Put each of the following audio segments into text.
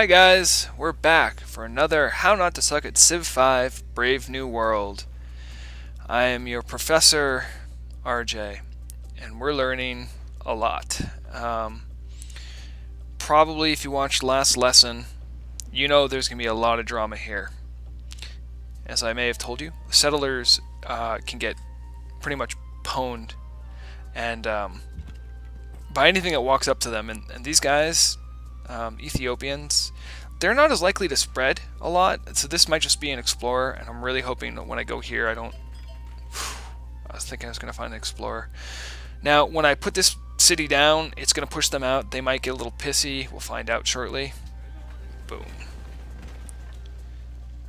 Hi guys, we're back for another How Not to Suck at Civ 5 Brave New World. I am your professor, RJ, and we're learning a lot. Probably if you watched last lesson, you know there's going to be a lot of drama here. As I may have told you, settlers can get pretty much pwned and by anything that walks up to them, and these guys, Ethiopians, they're not as likely to spread a lot, so this might just be an explorer, and I'm really hoping that when I go here I don't... I was thinking I was going to find an explorer. Now, when I put this city down, it's going to push them out. They might get a little pissy. We'll find out shortly. Boom.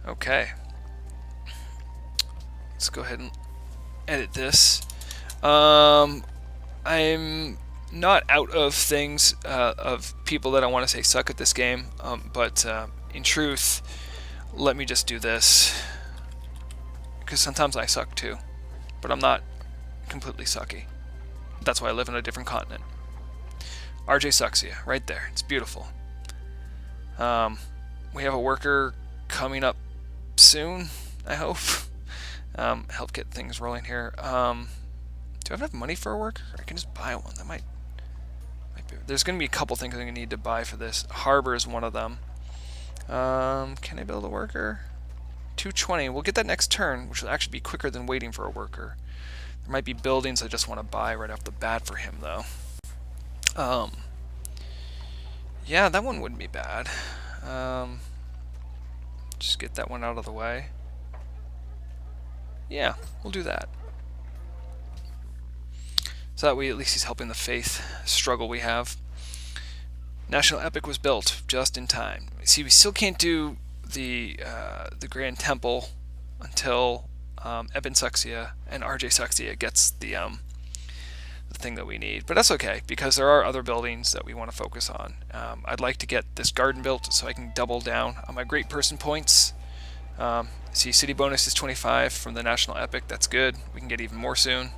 Okay. Let's go ahead and edit this. I'm not out of things, of people that I want to say suck at this game, but in truth, let me just do this, because sometimes I suck too, but I'm not completely sucky. That's why I live in a different continent. RJ Suxia, right there. It's beautiful. We have a worker coming up soon, I hope. Help get things rolling here. Do I have enough money for a worker? I can just buy one. That might be... There's going to be a couple things I'm going to need to buy for this. Harbor is one of them. Can I build a worker? 220. We'll get that next turn, which will actually be quicker than waiting for a worker. There might be buildings I just want to buy right off the bat for him, though. Yeah, that one wouldn't be bad. Just get that one out of the way. Yeah, we'll do that. So that way at least he's helping the faith struggle we have. National Epic was built just in time. See, we still can't do the Grand Temple until Ebn Suxia and RJ Suxia gets the thing that we need. But that's okay, because there are other buildings that we want to focus on. I'd like to get this garden built so I can double down on my great person points. See, city bonus is 25 from the National Epic. That's good. We can get even more soon.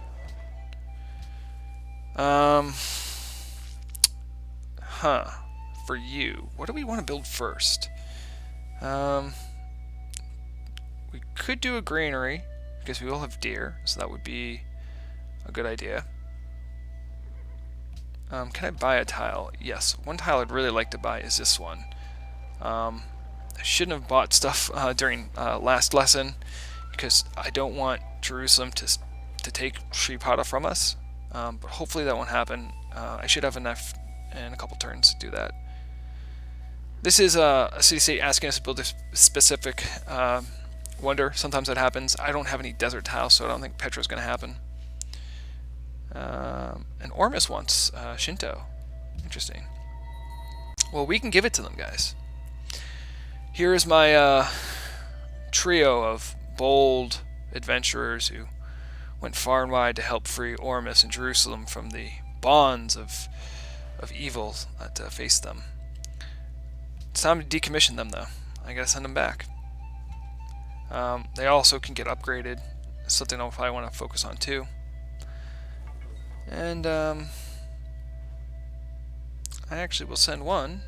For you, what do we want to build first? We could do a granary, because we will have deer, so that would be a good idea. Can I buy a tile? Yes, one tile I'd really like to buy is this one. I shouldn't have bought stuff during last lesson, because I don't want Jerusalem to take Shripata from us, but hopefully that won't happen. I should have enough in a couple turns to do that. This is a city-state asking us to build a specific wonder. Sometimes that happens. I don't have any desert tiles, so I don't think Petra's going to happen. And Ormus wants Shinto. Interesting. Well, we can give it to them, guys. Here is my trio of bold adventurers who went far and wide to help free Ormus and Jerusalem from the bonds of evil that face them. It's time to decommission them, though. I gotta send them back. They also can get upgraded. It's something I'll probably want to focus on too. And I actually will send one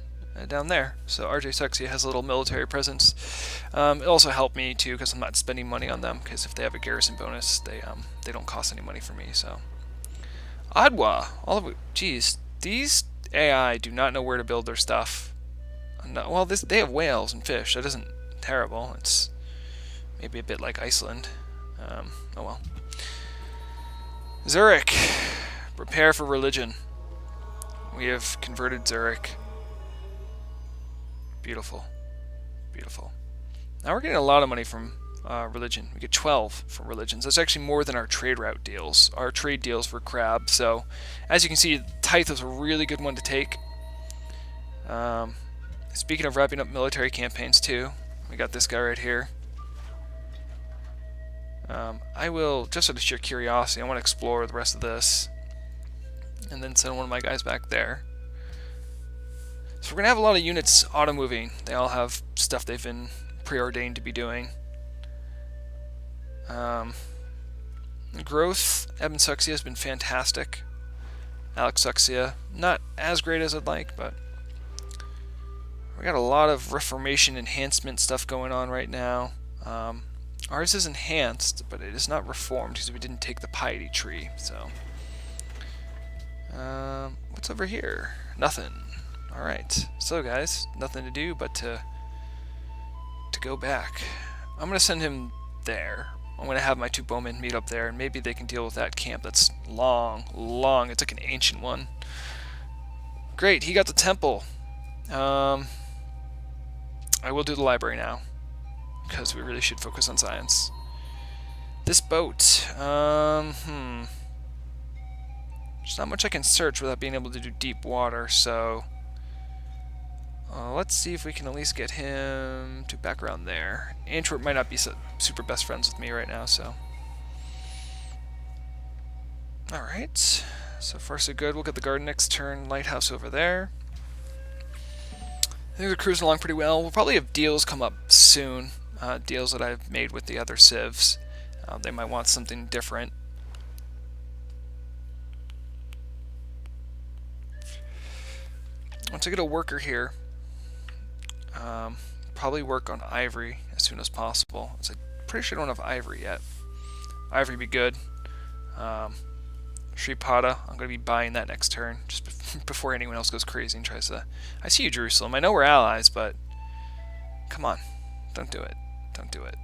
down there. So RJ Suxia has a little military presence. It also helped me too, because I'm not spending money on them. Because if they have a garrison bonus, they don't cost any money for me. So Adwa, all of it. Geez, these AI do not know where to build their stuff. No, well, they have whales and fish. That isn't terrible. It's maybe a bit like Iceland. Oh well. Zurich, prepare for religion. We have converted Zurich. Beautiful, beautiful. Now we're getting a lot of money from religion. We get 12 from religions. That's actually more than our trade route deals. Our trade deals for crab. So, as you can see, tithe is a really good one to take. Speaking of wrapping up military campaigns too, we got this guy right here. I will, just out of sheer curiosity, I want to explore the rest of this, and then send one of my guys back there. So we're going to have a lot of units auto-moving. They all have stuff they've been preordained to be doing. Growth, Ebn Suxia has been fantastic. Alex Suxia, not as great as I'd like, but We got a lot of reformation enhancement stuff going on right now. Ours is enhanced, but it is not reformed because we didn't take the piety tree. So, what's over here? Nothing. All right. So, guys, nothing to do but to go back. I'm gonna send him there. I'm gonna have my two bowmen meet up there, and maybe they can deal with that camp that's long. It's like an ancient one. Great. He got the temple. I will do the library now, because we really should focus on science. This boat, there's not much I can search without being able to do deep water, so let's see if we can at least get him to back around there. Antwerp might not be super best friends with me right now, so. Alright, so far so good. We'll get the garden next turn, lighthouse over there. I think they're cruising along pretty well. We'll probably have deals come up soon. Deals that I've made with the other civs. They might want something different. Once I get a worker here, probably work on ivory as soon as possible. I'm pretty sure I don't have ivory yet. Ivory would be good. Shripata, I'm going to be buying that next turn, just before anyone else goes crazy and tries to... I see you, Jerusalem. I know we're allies, but... Come on. Don't do it. Don't do it.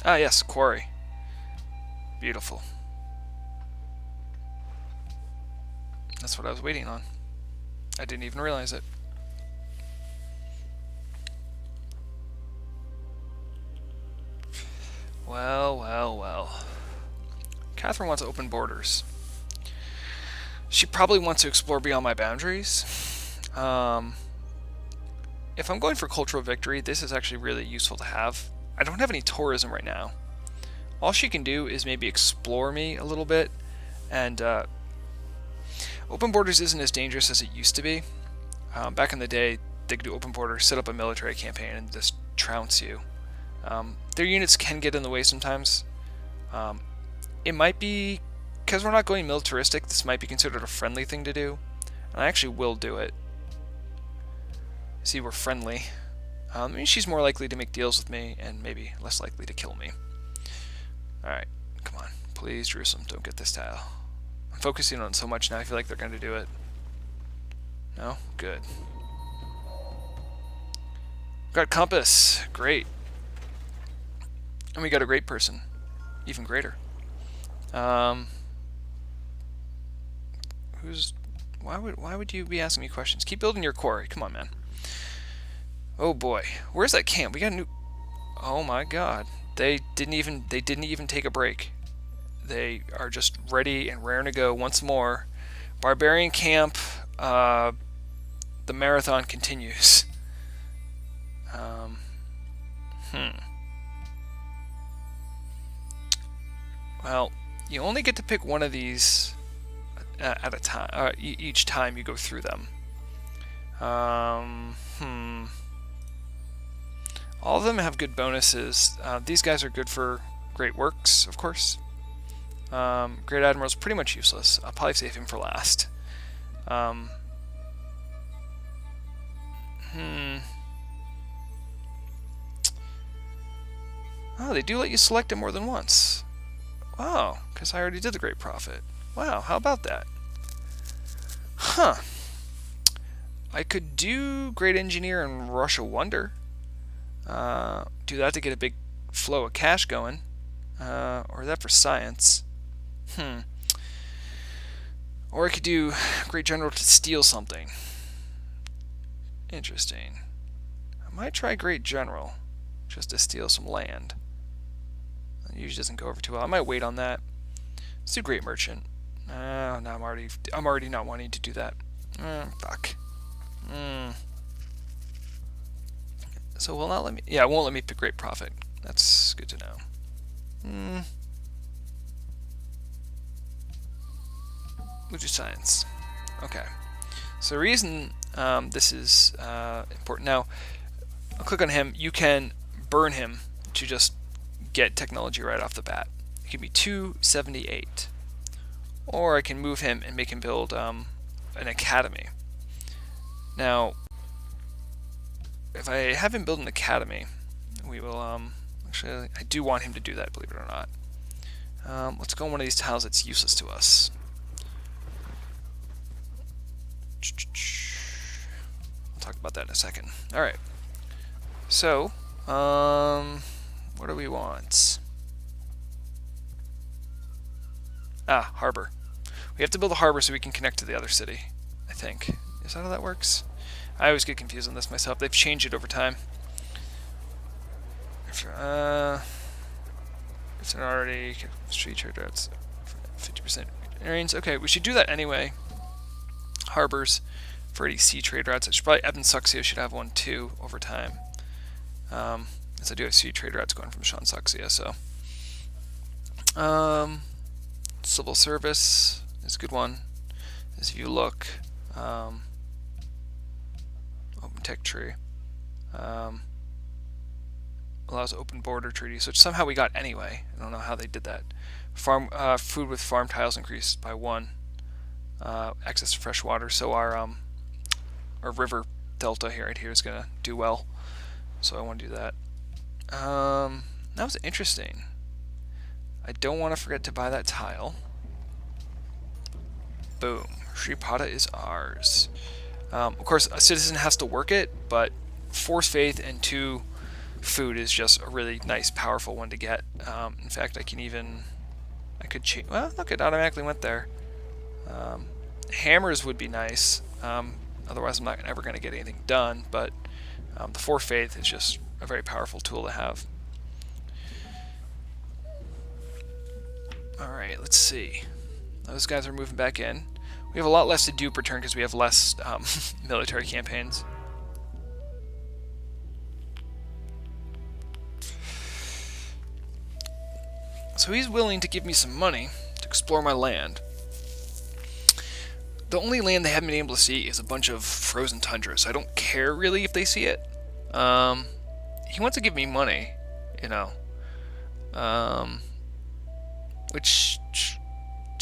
Yes, quarry. Beautiful. That's what I was waiting on. I didn't even realize it. Well. Catherine wants open borders. She probably wants to explore beyond my boundaries. If I'm going for cultural victory, this is actually really useful to have. I don't have any tourism right now. All she can do is maybe explore me a little bit, and open borders isn't as dangerous as it used to be. Back in the day, they could do open borders, set up a military campaign, and just trounce you. Their units can get in the way sometimes. It might be, because we're not going militaristic, this might be considered a friendly thing to do. And I actually will do it. See, we're friendly. I mean, she's more likely to make deals with me, and maybe less likely to kill me. Alright, come on. Please, Jerusalem, don't get this tile. I'm focusing on it so much now, I feel like they're going to do it. No? Good. Got compass. Great. And we got a great person. Even greater. Why would you be asking me questions? Keep building your quarry. Come on, man. Oh boy. Where's that camp? We got a new... Oh my god. They didn't even take a break. They are just ready and raring to go once more. Barbarian camp. The marathon continues. Well, you only get to pick one of these at a time. Each time you go through them. All of them have good bonuses. These guys are good for great works, of course. Great Admiral's pretty much useless. I'll probably save him for last. Oh, they do let you select it more than once. Wow, because I already did the Great Prophet. Wow, how about that? Huh. I could do Great Engineer and Rush a Wonder. Do that to get a big flow of cash going. Or that for science. Or I could do Great General to steal something. Interesting. I might try Great General just to steal some land. It usually doesn't go over too well. I might wait on that. Let's do Great Merchant. No, I'm already not wanting to do that. Fuck. So it will not let me. Yeah, it won't let me pick Great Prophet. That's good to know. We'll do science. Okay. So the reason this is important now, I'll click on him. You can burn him to just get technology right off the bat. It can be 278. Or I can move him and make him build an academy. Now, if I have him build an academy, we will, actually, I do want him to do that, believe it or not. Let's go on one of these tiles that's useless to us. We'll talk about that in a second. Alright. So, what do we want? Ah, harbor. We have to build a harbor so we can connect to the other city, I think. Is that how that works? I always get confused on this myself. They've changed it over time. It's an already street trade routes, 50% areas. Okay, we should do that anyway. Harbors for any sea trade routes. I should probably Evan Suxia should have one too over time. As I do have sea trade routes going from Sean Suxia, so. Civil service is a good one. As if you look, open tech tree. Allows open border treaties, which somehow we got anyway. I don't know how they did that. Food with farm tiles increased by 1. Access to fresh water, so our river delta here right here is gonna do well. So I want to do that. That was interesting. I don't want to forget to buy that tile. Boom. Sripada is ours. Of course, a citizen has to work it, but force faith and 2 food is just a really nice, powerful one to get. In fact, I could change. Well, look, it automatically went there. Hammers would be nice. Otherwise, I'm not ever going to get anything done. But the force faith is just a very powerful tool to have. All right, let's see. Those guys are moving back in. We have a lot less to do per turn because we have less military campaigns. So he's willing to give me some money to explore my land. The only land they haven't been able to see is a bunch of frozen tundra, so I don't care really if they see it. He wants to give me money, you know. Which,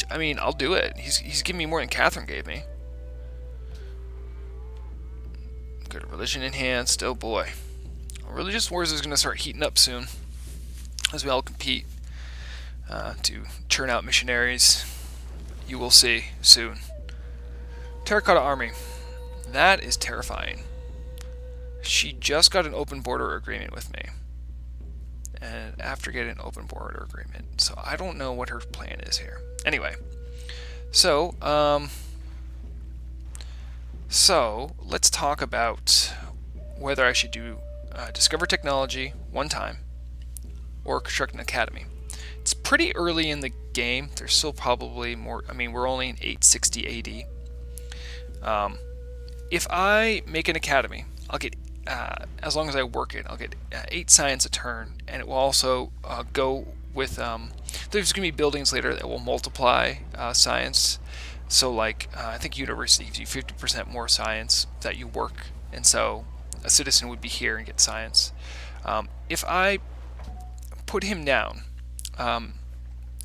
I mean, I'll do it. He's giving me more than Catherine gave me. Good, religion enhanced. Oh boy. Religious wars is going to start heating up soon as we all compete to churn out missionaries. You will see soon. Terracotta Army. That is terrifying. She just got an open border agreement with me. And after getting an open border agreement. So I don't know what her plan is here. Anyway. So let's talk about whether I should do discover technology one time or construct an academy. It's pretty early in the game. There's still probably more. I mean, we're only in 860 AD. If I make an academy, I'll get, as long as I work it, I'll get 8 science a turn, and it will also go with, there's going to be buildings later that will multiply science. So like, I think university gives you 50% more science that you work, and so a citizen would be here and get science. If I put him down,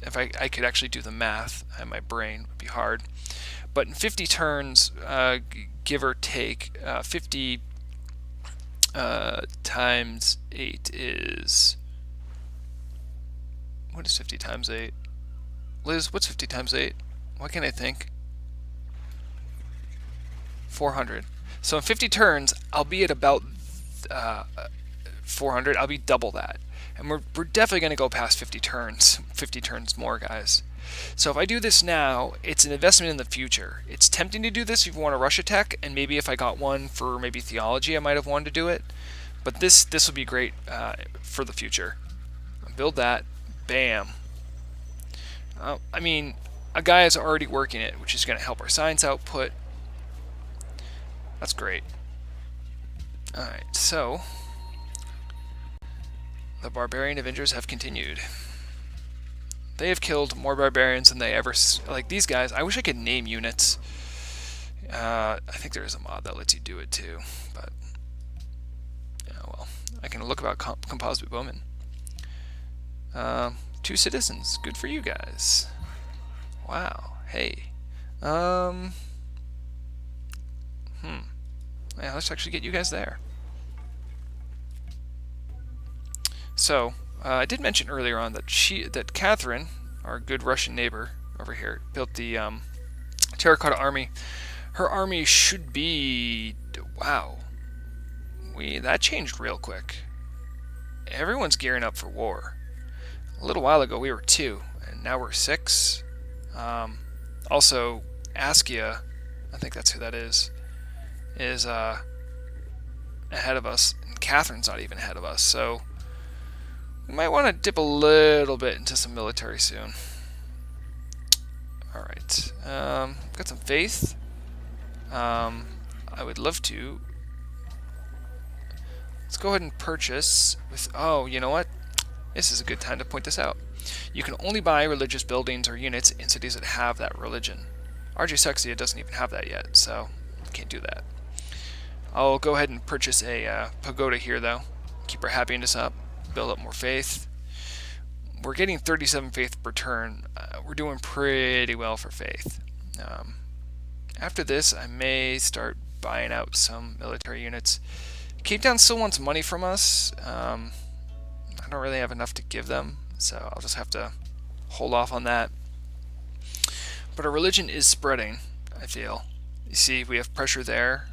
if I could actually do the math, and my brain would be hard, but in 50 turns, give or take, 50 times 8 is... What is 50 times 8? Liz, what's 50 times 8? Why can't I think? 400. So in 50 turns, I'll be at about 400. I'll be double that. And we're definitely going to go past 50 turns. 50 turns more, guys. So if I do this now, it's an investment in the future. It's tempting to do this if you want to rush a tech, and maybe if I got one for maybe theology, I might have wanted to do it. But this would be great for the future. Build that. Bam. I mean, a guy is already working it, which is going to help our science output. That's great. Alright, so the barbarian Avengers have continued. They have killed more barbarians than they ever... Like, these guys, I wish I could name units. I think there is a mod that lets you do it, too. But, yeah, well, I can look about composite bowmen. 2 citizens. Good for you guys. Wow. Hey. Yeah, let's actually get you guys there. So, I did mention earlier on that Catherine, our good Russian neighbor over here, built the terracotta army. Her army should be... Wow. That changed real quick. Everyone's gearing up for war. A little while ago we were 2, and now we're 6. Also, Askia, I think that's who that is ahead of us, and Catherine's not even ahead of us, so we might want to dip a little bit into some military soon. Alright, got some faith. I would love to. Let's go ahead and purchase with... Oh, you know what? This is a good time to point this out. You can only buy religious buildings or units in cities that have that religion. Arcane doesn't even have that yet, so can't do that. I'll go ahead and purchase a pagoda here, though. Keep our happiness up, build up more faith. We're getting 37 faith per turn. We're doing pretty well for faith. After this, I may start buying out some military units. Cape Town still wants money from us. I don't really have enough to give them, so I'll just have to hold off on that. But our religion is spreading, I feel. You see, we have pressure there.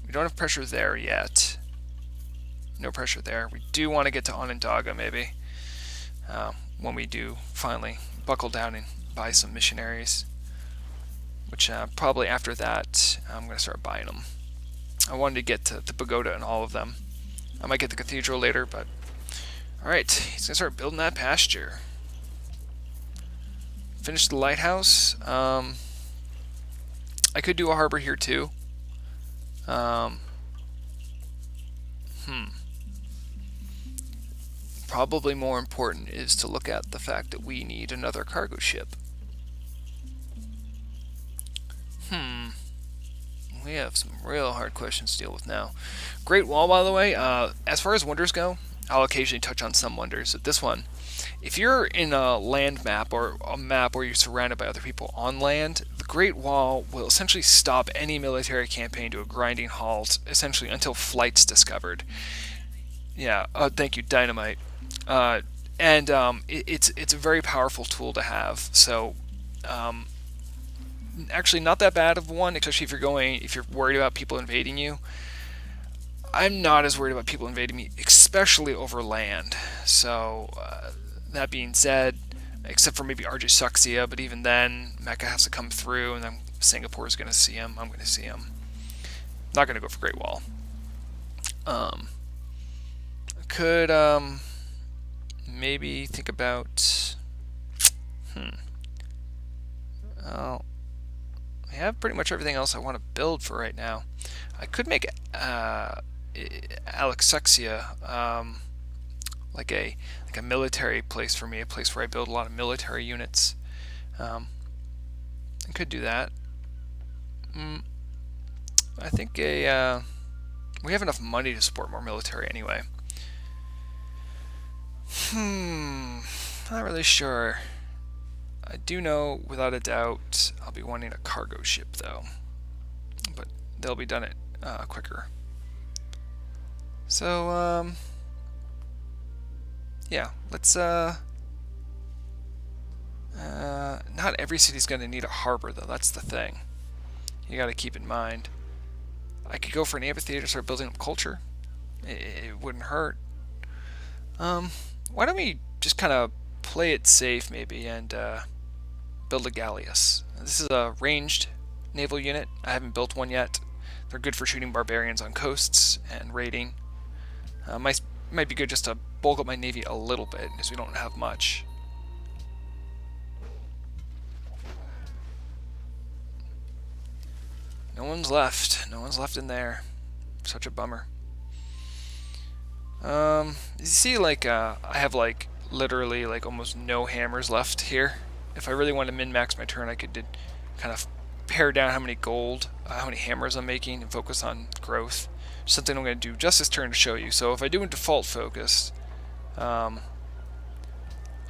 We don't have pressure there yet. No pressure there. We do want to get to Onondaga, maybe, when we do finally buckle down and buy some missionaries. Which probably after that, I'm going to start buying them. I wanted to get to the pagoda and all of them. I might get the cathedral later, but... Alright, he's going to start building that pasture. Finish the lighthouse. I could do a harbor here too. Probably more important is to look at the fact that we need another cargo ship. We have some real hard questions to deal with now. Great Wall, by the way, as far as wonders go, I'll occasionally touch on some wonders. But this one, if you're in a land map or a map where you're surrounded by other people on land, the Great Wall will essentially stop any military campaign to a grinding halt, essentially until flight's discovered. Yeah, thank you, Dynamite. It's a very powerful tool to have. So, actually not that bad of one, especially if you're worried about people invading you. I'm not as worried about people invading me, especially over land. So, that being said, except for maybe Arcane, but even then, Mecca has to come through, and then Singapore's going to see him. I'm going to see him. Not going to go for Great Wall. Could maybe think about... Well, I have pretty much everything else I want to build for right now. I could make Alexexia like a military place for me, a place where I build a lot of military units. I could do that. I think we have enough money to support more military anyway. Not really sure. I do know, without a doubt, I'll be wanting a cargo ship, though. But they'll be done it quicker. So, yeah, let's, not every city's going to need a harbor, though. That's the thing. You got to keep in mind. I could go for an amphitheater, start building up culture. It wouldn't hurt. Why don't we just kind of play it safe, maybe, and build a galleass. This is a ranged naval unit. I haven't built one yet. They're good for shooting barbarians on coasts and raiding. Might be good just to bulk up my navy a little bit, because we don't have much. No one's left. No one's left in there. Such a bummer. You see, like, I have, like, literally, like, almost no hammers left here. If I really want to min-max my turn, I could kind of pare down how many hammers I'm making, and focus on growth. Something I'm going to do just this turn to show you. So if I do a default focus, I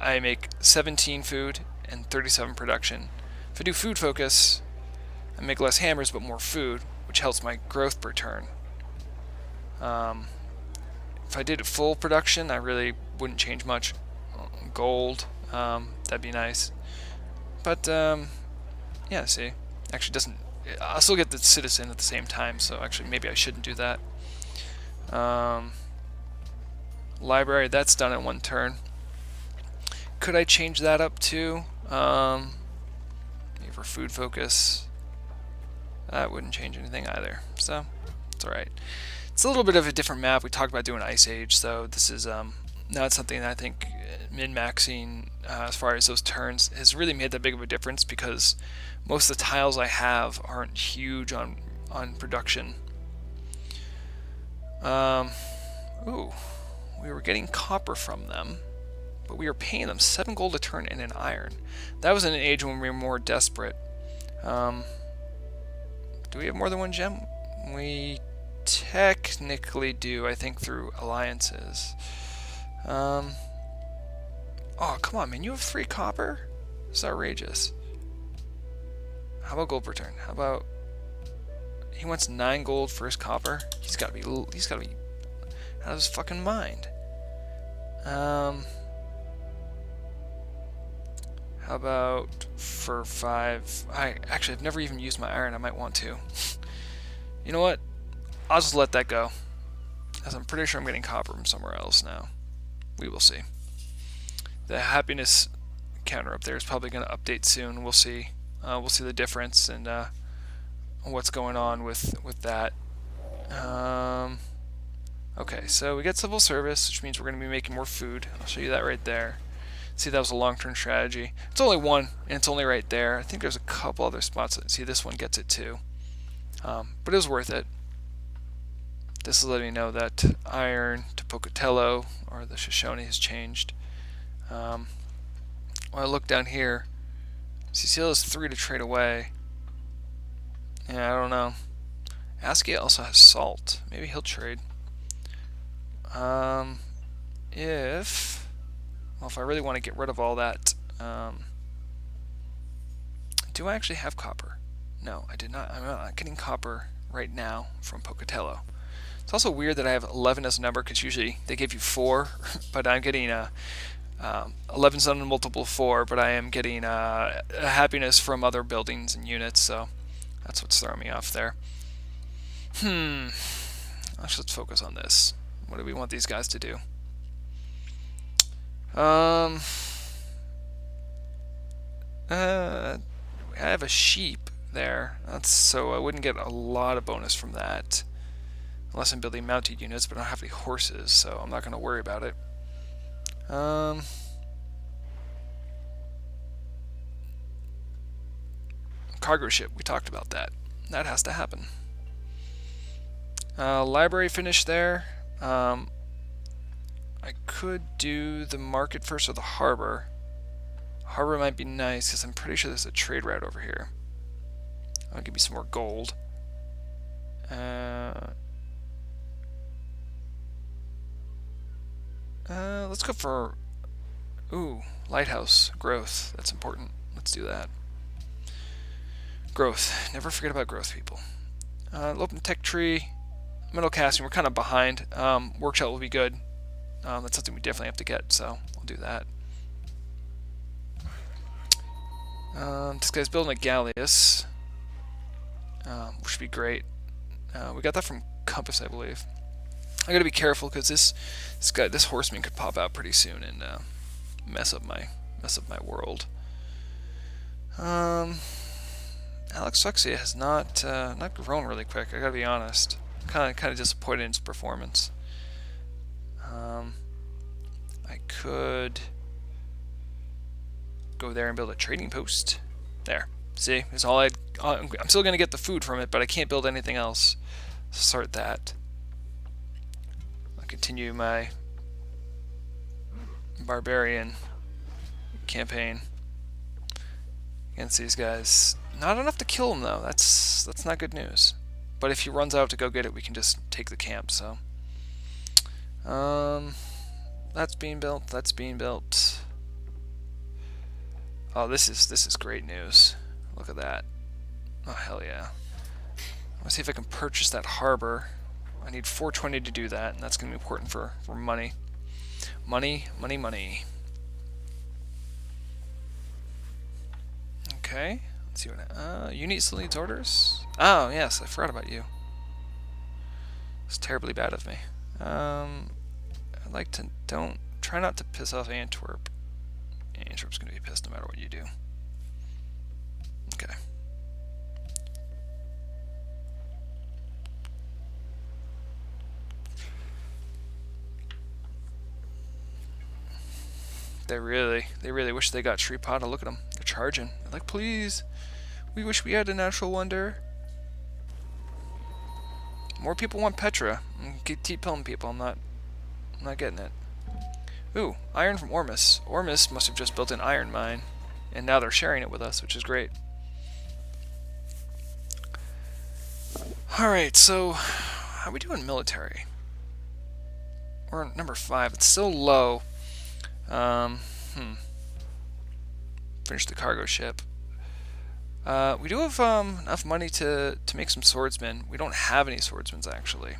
make 17 food and 37 production. If I do food focus, I make less hammers but more food. which helps my growth per turn. If I did full production, I really wouldn't change much. Gold, that'd be nice. But yeah, see, actually doesn't. I'll still get the citizen at the same time, so actually maybe I shouldn't do that. Library, that's done in 1 turn. Could I change that up too? Maybe for food focus. That wouldn't change anything either, so it's alright. It's a little bit of a different map. We talked about doing Ice Age, so this is not something that I think min-maxing as far as those turns has really made that big of a difference, because most of the tiles I have aren't huge on production. Ooh, we were getting copper from them, but we were paying them 7 gold a turn and an iron. That was in an age when we were more desperate. Do we have more than 1 gem? We technically do, I think, through alliances. Oh, come on, man. You have 3 copper? It's outrageous. How about gold per turn? How about... He wants 9 gold for his copper? He's gotta be out of his fucking mind. How about for 5... I've never even used my iron. I might want to. You know what? I'll just let that go, as I'm pretty sure I'm getting copper from somewhere else now. We will see. The happiness counter up there is probably going to update soon. We'll see. We'll see the difference and what's going on with that. Okay, so we get civil service, which means we're going to be making more food. I'll show you that right there. See, that was a long-term strategy. It's only 1, and it's only right there. I think there's a couple other spots. See, this one gets it too. But it was worth it. This is letting me know that iron to Pocatello, or the Shoshone, has changed. When I look down here, CCL has 3 to trade away. Yeah, I don't know. Askia also has salt. Maybe he'll trade. If I really want to get rid of all that, do I actually have copper? No, I did not. I'm not getting copper right now from Pocatello. It's also weird that I have 11 as a number, because usually they give you 4, but I'm getting 11's on a multiple of 4, but I am getting a happiness from other buildings and units, so that's what's throwing me off there. Actually, let's focus on this. What do we want these guys to do? I have a sheep there. So I wouldn't get a lot of bonus from that. Unless I'm building mounted units, but I don't have any horses, so I'm not going to worry about it. Cargo ship, we talked about that. That has to happen. Library finished there. I could do the market first or the harbor. Harbor might be nice, because I'm pretty sure there's a trade route over here. I'll give me some more gold. Let's go for... Ooh, lighthouse. Growth. That's important. Let's do that. Growth. Never forget about growth, people. Open tech tree. Metal casting. We're kind of behind. Workshop will be good. That's something we definitely have to get, so we'll do that. This guy's building a galleass, which would be great. We got that from Compass, I believe. I gotta be careful, because this horseman could pop out pretty soon and mess up my world. Alex Suxia has not grown really quick. I gotta be honest. Kind of disappointed in his performance. I could go there and build a trading post. There. See, it's all I'm still gonna get the food from it, but I can't build anything else. Start that. I'll continue my barbarian campaign against these guys. Not enough to kill him though. That's not good news. But if he runs out to go get it, we can just take the camp. So, that's being built. That's being built. Oh, this is great news. Look at that. Oh hell yeah. Let's see if I can purchase that harbor. I need 420 to do that, and that's going to be important for money. Money, money, money. Okay, let's see what... Unit still needs orders? Oh, yes, I forgot about you. It's terribly bad of me. I'd like to... Try not to piss off Antwerp. Antwerp's going to be pissed no matter what you do. Okay. They really wish they got Shripata. Look at them. They're charging. They're like, please, we wish we had a natural wonder. More people want Petra. Keep telling people I'm not getting it. Ooh, iron from Ormus. Ormus must have just built an iron mine, and now they're sharing it with us, which is great. Alright, so how are we doing military? We're number 5. It's still low. Finish the cargo ship. We do have enough money to make some swordsmen. We don't have any swordsmen actually,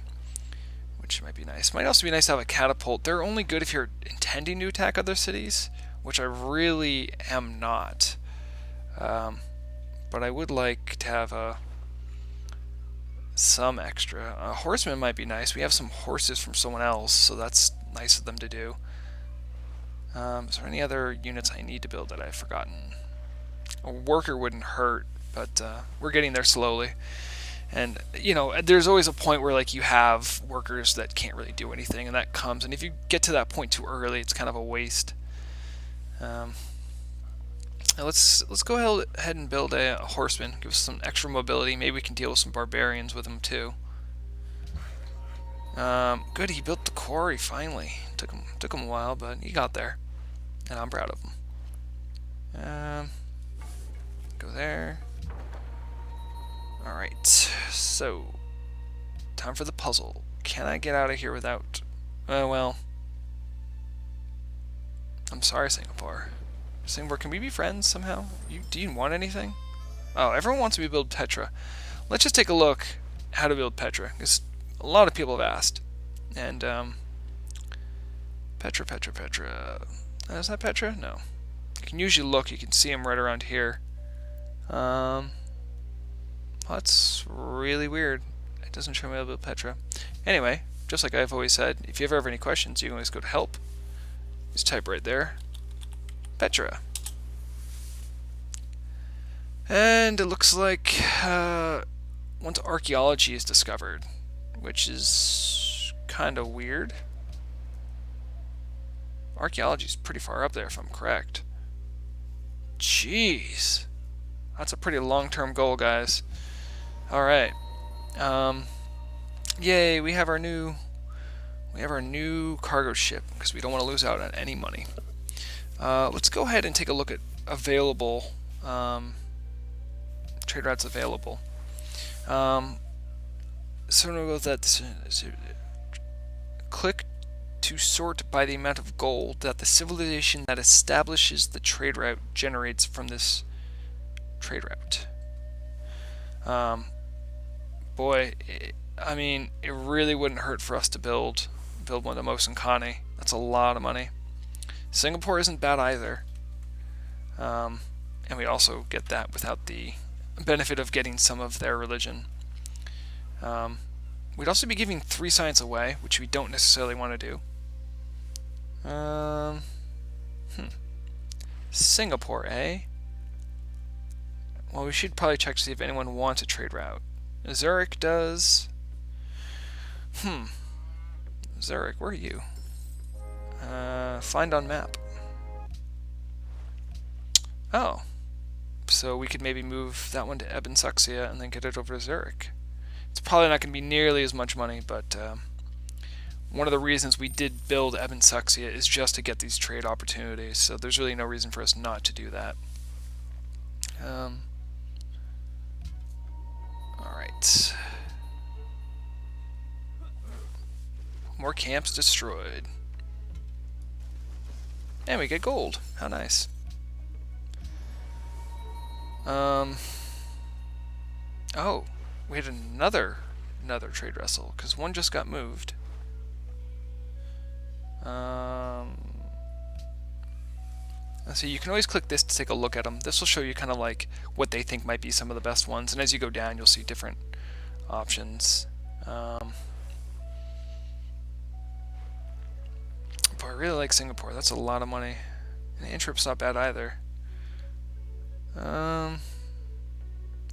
which might be nice. Might also be nice to have a catapult. They're only good if you're intending to attack other cities, which I really am not. But I would like to have some extra. Horsemen might be nice. We have some horses from someone else, so that's nice of them to do. Is there any other units I need to build that I've forgotten? A worker wouldn't hurt, but we're getting there slowly. And, you know, there's always a point where, like, you have workers that can't really do anything, and that comes. And if you get to that point too early, it's kind of a waste. Let's go ahead and build a horseman. Give us some extra mobility. Maybe we can deal with some barbarians with him, too. Good, he built the quarry, finally. Took him a while, but he got there. And I'm proud of him. Go there. Alright, so time for the puzzle. Can I get out of here without... well... I'm sorry, Singapore. Singapore, can we be friends somehow? Do you want anything? Oh, everyone wants me to build Petra. Let's just take a look how to build Petra, because a lot of people have asked. And, Petra. Is that Petra? No. You can usually look, you can see them right around here. That's really weird. It doesn't show me how to build Petra. Anyway, just like I've always said, if you ever have any questions, you can always go to help. Just type right there. Petra. And it looks like once archaeology is discovered, which is kind of weird. Archaeology is pretty far up there, if I'm correct. Jeez, that's a pretty long-term goal, guys. All right. Yay! We have our new cargo ship because we don't want to lose out on any money. Let's go ahead and take a look at available trade routes available. So I'm gonna go with that. Click to sort by the amount of gold that the civilization that establishes the trade route generates from this trade route. Boy, I mean, it really wouldn't hurt for us to build one of the Mosankane. That's a lot of money. Singapore isn't bad either. And we also get that without the benefit of getting some of their religion. We'd also be giving 3 science away, which we don't necessarily want to do. Singapore, eh? Well, we should probably check to see if anyone wants a trade route. Zurich does. Zurich, where are you? Find on map. Oh. So we could maybe move that one to Ebn Saxia and then get it over to Zurich. It's probably not going to be nearly as much money, but one of the reasons we did build Ebn Saxia is just to get these trade opportunities, so there's really no reason for us not to do that. Alright. More camps destroyed. And we get gold. How nice. Oh. we had another trade vessel, because one just got moved. So you can always click this to take a look at them. This will show you kind of like what they think might be some of the best ones, and as you go down you'll see different options. But I really like Singapore. That's a lot of money. And Antwerp's not bad either.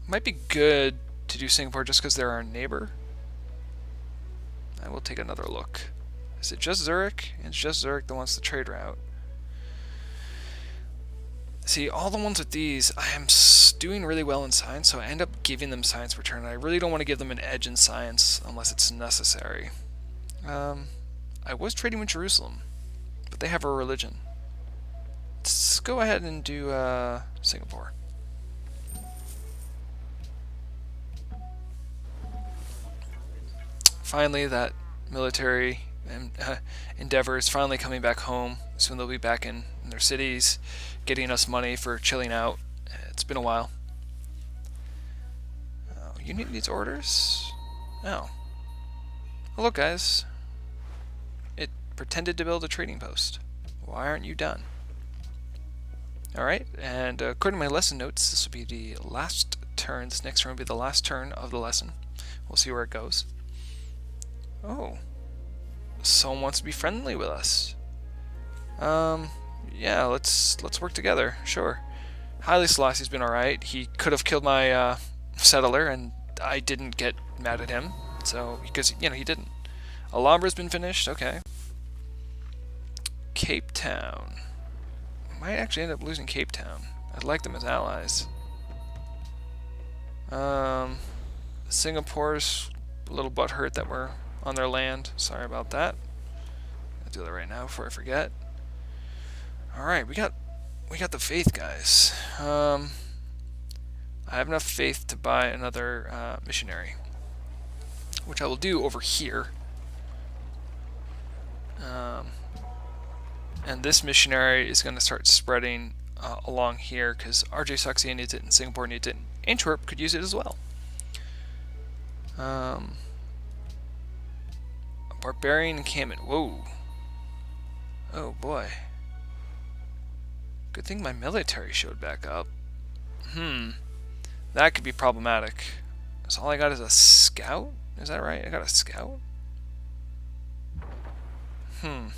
Might be good to do Singapore just because they're our neighbor. I will take another look. Is it just Zurich? It's just Zurich that wants the trade route. See, all the ones with these, I am doing really well in science, so I end up giving them science return. I really don't want to give them an edge in science unless it's necessary. I was trading with Jerusalem, but they have a religion. Let's go ahead and do Singapore. Finally, that military endeavor is finally coming back home. Soon they'll be back in their cities, getting us money for chilling out. It's been a while. Oh, you need these orders? Oh. Well, look, guys. It pretended to build a trading post. Why aren't you done? Alright, and according to my lesson notes, this will be the last turn. This next turn will be the last turn of the lesson. We'll see where it goes. Oh. Someone wants to be friendly with us. Yeah, let's work together. Sure. Haile Selassie's been alright. He could have killed my settler, and I didn't get mad at him. So, because, you know, he didn't. Alhambra's been finished. Okay. Cape Town. Might actually end up losing Cape Town. I'd like them as allies. Singapore's a little butthurt that we're on their land. Sorry about that. I'll do that right now before I forget. Alright, we got the faith, guys. I have enough faith to buy another missionary, which I will do over here. And this missionary is going to start spreading along here because RJ Suxia needs it and Singapore needs it. Antwerp could use it as well. A barbarian encampment. Whoa. Oh boy. Good thing my military showed back up. That could be problematic. So all I got is a scout? Is that right? I got a scout? I'm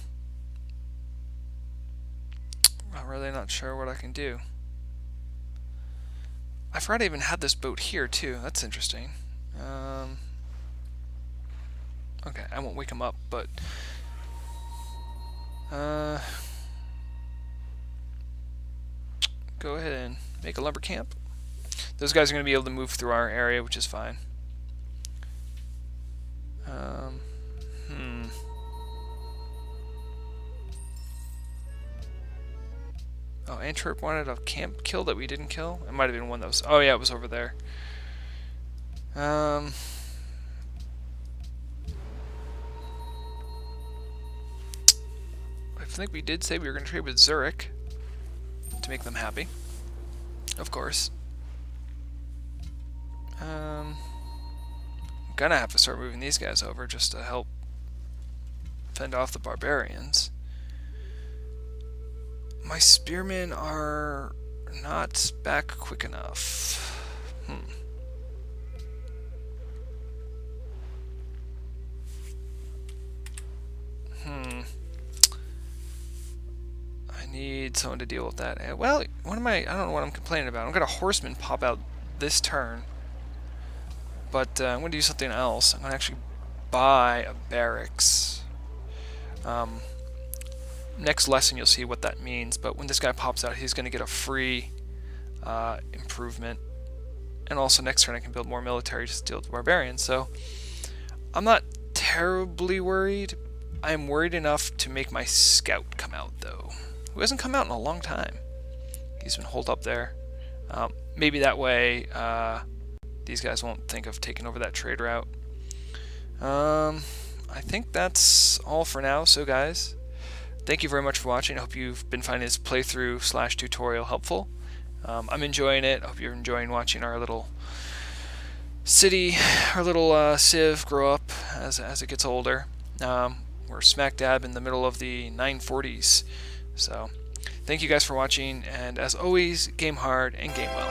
really not sure what I can do. I forgot I even had this boat here too. That's interesting. Okay, I won't wake him up, but go ahead and make a lumber camp. Those guys are going to be able to move through our area, which is fine. Oh, Antwerp wanted a camp kill that we didn't kill? It might have been one that was... Oh yeah, it was over there. I think we did say we were going to trade with Zurich to make them happy. Of course. I'm gonna have to start moving these guys over just to help fend off the barbarians. My spearmen are not back quick enough. I need someone to deal with that. Well, what am I don't know what I'm complaining about. I'm gonna horseman pop out this turn. But I'm going to do something else. I'm going to actually buy a barracks. Next lesson you'll see what that means, but when this guy pops out he's going to get a free improvement. And also next turn I can build more military to deal with the barbarians. So I'm not terribly worried. I'm worried enough to make my scout come out though. Who hasn't come out in a long time. He's been holed up there. Maybe that way these guys won't think of taking over that trade route. I think that's all for now. So guys, thank you very much for watching. I hope you've been finding this playthrough / tutorial helpful. I'm enjoying it. I hope you're enjoying watching our little city, our little civ grow up as it gets older. We're smack dab in the middle of the 940s. So thank you guys for watching, and as always, game hard and game well.